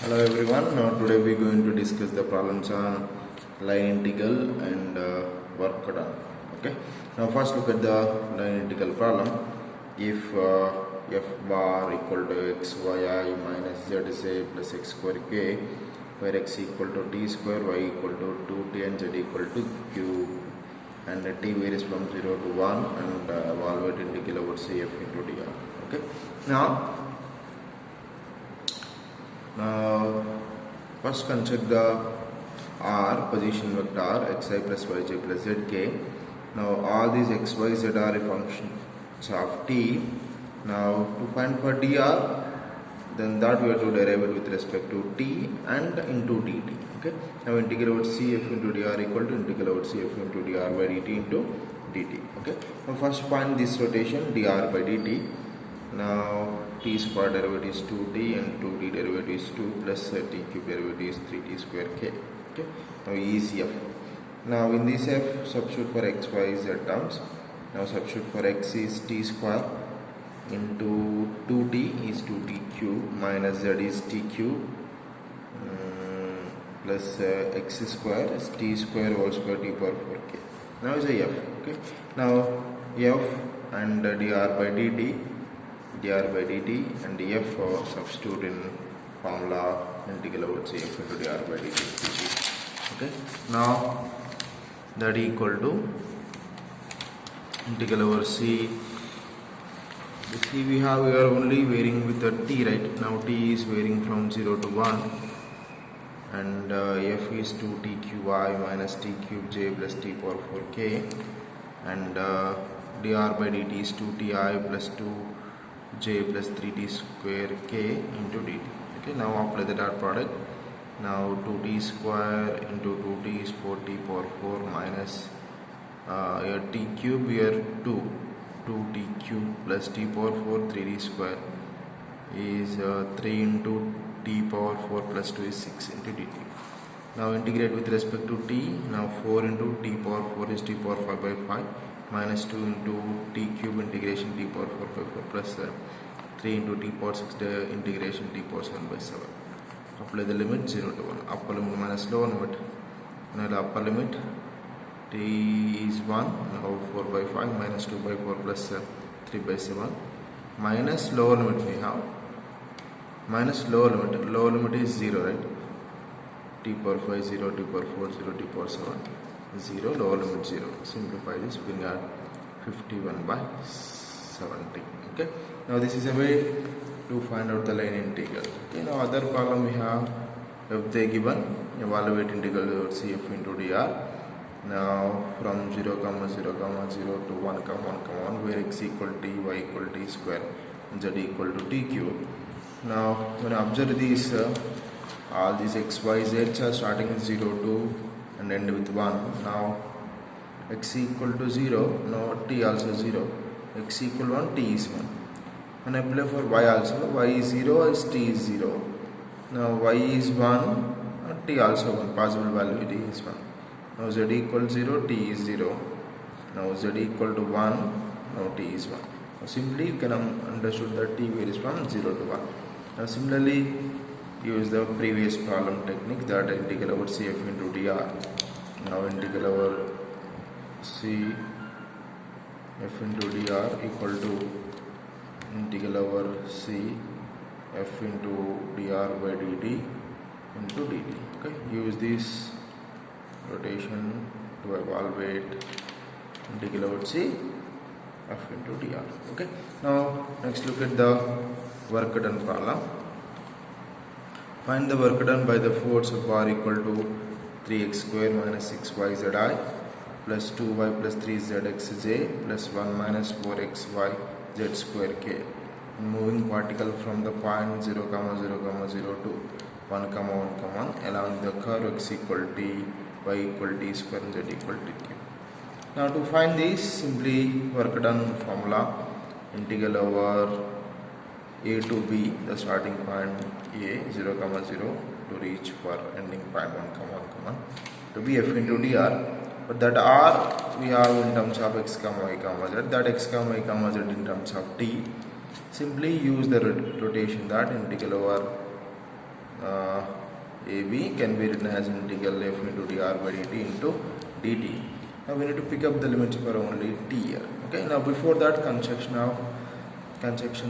Hello everyone. Now today we are going to discuss the problems on line integral and work done. Okay. Now first look at the line integral problem. If f bar equal to x y I minus z z plus x square k, where x equal to t square, y equal to 2t and z equal to q, and t varies from 0 to 1 and evaluate integral over c f into dr. Okay. Now first construct the R position vector xi plus yj plus zk. Now all these x, y, z are functions of t. Now to find for dr, then that we have to derive it with respect to t and into dt. Okay. Now integral over cf into dr equal to integral over cf into dr by dt into dt. Okay. Now first find this rotation dr by dt. Now t square derivative is 2t and 2t derivative is 2 plus t cube derivative is 3t square k. Okay. Now E is f. Now in this f substitute for x, y, z terms. Now substitute for x is t square into 2t is 2t cube minus z is t cube plus x square is t square whole square t power 4k. Now is a f. Okay. Now f and dr by dt and f substitute in formula integral over cf into dr by dt. Okay. Now that equal to integral over c. See, we are only varying with the t, right? Now t is varying from 0 to 1 and f is 2t cube I minus t cube j plus t power 4k and dr by dt is 2ti plus 2j plus 3t square k into dt. Okay, now apply the dot product. Now 2t square into 2t is 4t power 4 minus t cube here 2t cube plus t power 4 3t square is 3 into t power 4 plus 2 is 6 into dt. Now integrate with respect to t. Now 4 into t power 4 is t power 5 by 5 minus 2 into t cube integration t power 4 by 4 plus 3 into t power 6 integration t power 7 by 7. Apply the limit 0 to 1. Upper limit minus lower limit. Now the upper limit t is 1. Now 4 by 5 minus 2 by 4 plus 3 by 7 minus lower limit we have minus lower limit is 0, right? T power 5 0, t power 4 0, t power 7 0, lower limit 0. Simplify this, we got 51 by 70. Okay. Now this is a way to find out the line integral. Okay. Now other problem we have, if they given evaluate integral over cf into dr. Now from 0 comma 0 comma 0 to 1 comma 1 comma 1 where x equal t, y equal t square, z equal to t cube. Now when I observe these all these x, y, z are starting with 0, 2 and end with 1. Now x equal to 0, now t also 0, x equal 1, t is 1. When I apply for y also, y is 0 as t is 0. Now y is 1, t also 1, possible value t is 1. Now z equal 0, t is 0. Now z equal to 1, now t is 1. Now simply you can understood that t varies from 0 to 1. Now similarly use the previous problem technique, that integral over cf into dr. Now integral over c f into dr equal to integral over c f into dr by dt into dt. Okay, use this rotation to evaluate integral over c f into dr. Okay, now next look at the work done problem. Find the work done by the force of bar equal to 3x square minus 6yzi plus 2y plus 3zxj plus 1 minus 4xy z square k. Moving particle from the point 0 comma 0 comma 0 to 1 comma 1 comma 1 along the curve x equal t, y equal t square and z equal t cube. Now to find this, simply work done formula integral over a to b, the starting point a 0 comma 0 to reach for ending point 1 comma 1 comma 1 to be f into dr. But that r we have in terms of x comma y comma z, that x comma y comma z in terms of t. Simply use the rotation, that integral over AB can be written as integral f into dr by dt into dt. Now we need to pick up the limits for only t here. Okay, now before that construction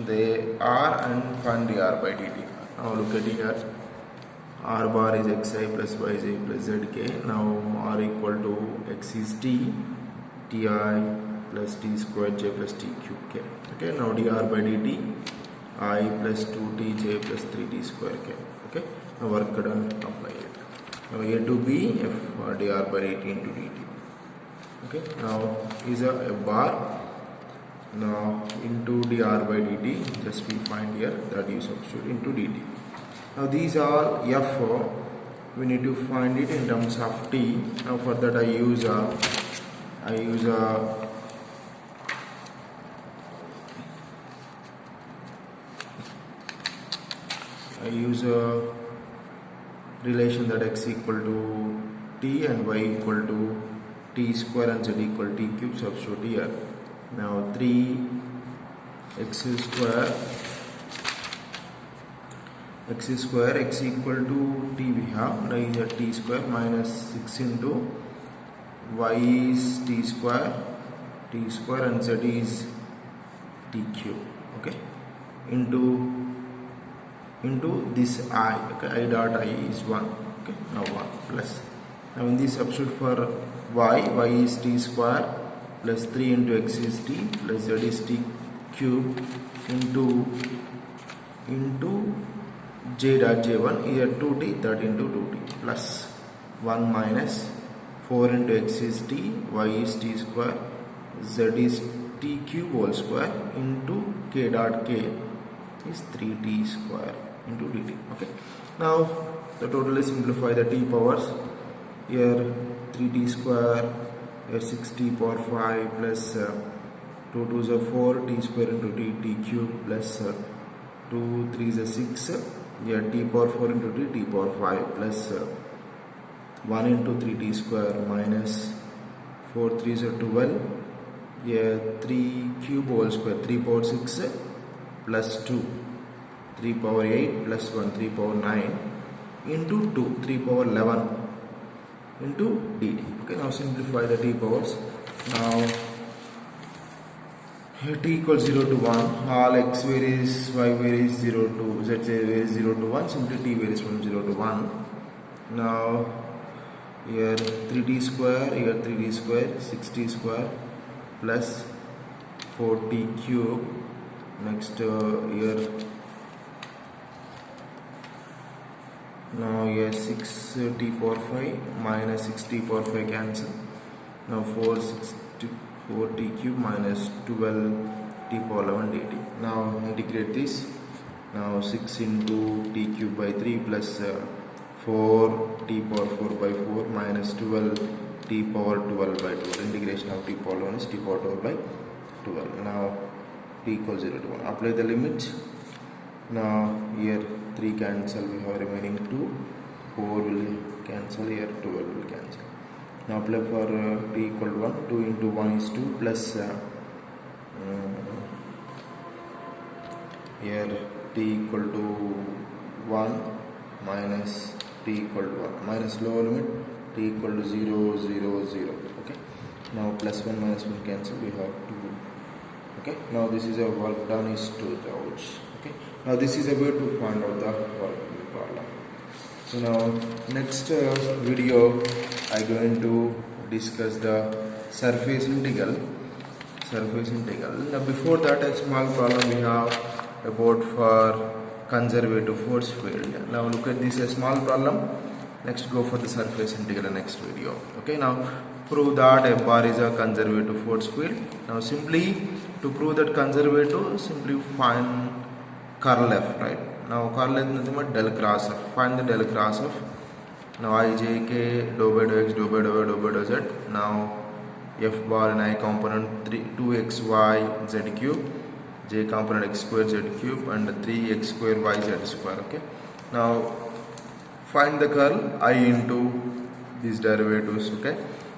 the r and find dr by dt. Now look at here, r bar is xi plus yj plus zk. Now r equal to x is t, ti plus t square j plus t cube k. Okay, now dr by dt I plus 2tj plus 3t square k. Okay, now work done, apply it. Now a to b f dr by dt into dt. Okay, now is a bar. Now into dr by dt, just we find here that you substitute into dt. Now these are f, we need to find it in terms of t. Now for that I use a relation that x equal to t and y equal to t square and z equal to t cube. Substitute here. Now 3x square x equal to t we have. Now is a t square minus 6 into y is t square and z is t cube. Okay, into this I. Okay, I dot I is 1. Okay, now 1 plus. Now in this substitute for y is t square plus 3 into x is t plus z is t cube into j dot j1 here 2t, that into 2t plus 1 minus 4 into x is t, y is t square, z is t cube whole square into k dot k is 3t square into dt. Okay, now the total is simplify the t powers. Here 3t square, here 6t power 5 plus 2 2s are 4 t square into t cube plus 2 3s are 6. Here t power 4 into t power 5 plus 1 into 3t square minus 4 3s are 12. Here 3 cube whole square 3 power 6 plus 2 3 power 8 plus 1 3 power 9 into 2 3 power 11 into dt. Okay, now simplify the t powers. Now here t equals 0 to 1, all x varies, y varies 0 to z varies 0 to 1, simply t varies from 0 to 1. Now here 3t square, here 3t square, 6t square plus 4t cube. Next here now here 6t power 5 minus 6t power 5 cancel. Now 4t cube minus 12t power 11 dt. Now integrate this. Now 6 into t cube by 3 plus 4t power 4 by 4 minus 12t power 12 by 12. Integration of t power 1 is t power 12 by 12. Now t equals 0 to 1. Apply the limits. Now here 3 cancel, we have remaining 2, 4 will cancel, here 12 will cancel. Now apply for t equal to 1, 2 into 1 is 2 plus here t equal to 1 minus t equal to 1 minus lower limit t equal to 0 0 0. Okay, now plus 1 minus 1 cancel, we have 2. Okay, now this is a work done is 2 joules. Okay, now this is a way to find out the work problem. So now next video I going to discuss the surface integral. Now before that a small problem we have about for conservative force field. Now look at this a small problem. Next go for the surface integral next video. Okay, now prove that a bar is a conservative force field. Now simply to prove that conservative, simply find curl f, right? Now curl is nothing but del cross f. Find the del cross f. Now I j k dou by dou x dou by dou y dou by dou z. Now f bar in I component 2xy z cube, j component x square z cube and 3x square y z square. Okay, now find the curl I into these derivatives. Okay,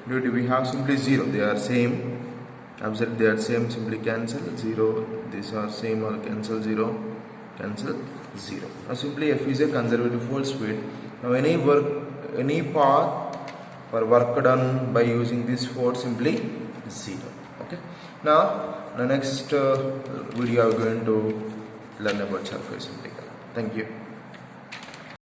due to we have simply 0, they are same. Observe they are same, simply cancel 0. These are same or cancel 0, cancel. 0. Now simply f is a conservative force field. Now any path for work done by using this force simply 0. Okay. Now the next video I'm going to learn about surface integral. Thank you.